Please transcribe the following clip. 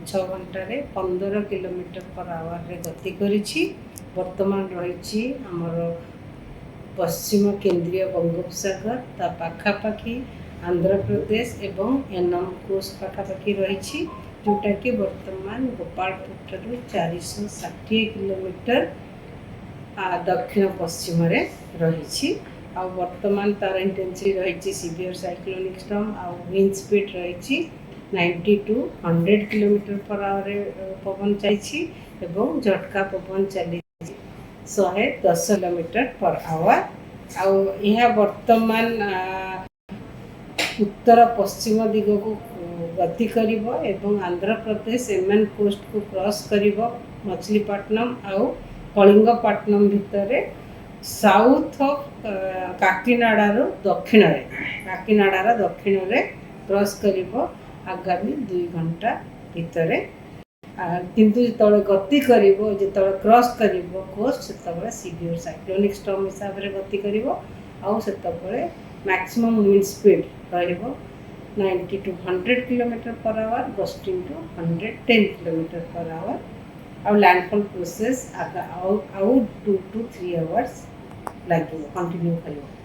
6 घंटे 15 kilometre per our रे गति करिछि। वर्तमान रही आमर पश्चिम केंद्रीय बंगोपसागर ता पाखापाखि आंध्र प्रदेश एवं एनम कोस्ट पाखापाखि रही जोटा कि वर्तमान गोपालपुर ठारू 460 किलोमीटर दक्षिण पश्चिम रही। वर्तमान तार इंटेंसिटी रही severe cyclonic storm wind speed रही 90 टू 100 किलोमीटर पर आवर पवन चली एवं झटका पवन चली 110 किलोमीटर पर आवर। यह वर्तमान उत्तर पश्चिम दिग को गति करिवो एवं आंध्र प्रदेश एमएन कोस्ट को क्रॉस करिवो मछलीपट्टनम आउ कलिंगपट्टनम भितर साउथ ऑफ काकीनाडार दक्षिण रे क्रॉस करिवो आगामी 2 घंटा भितर। किंतु जो गति करिवो जो क्रॉस करिवो कोस्ट से सीवियर साइक्लोनिक स्टॉर्म हिसाब से गति करिवो आउ से मैक्सिमम विंड स्पीड रहिबो 90 to 100 kilometre per hour gusting to 110 kilometre per hour. और लैंडफॉल प्रोसेस आउ 2 to 3 आवर्स लगे कंटिन्यू करिवो।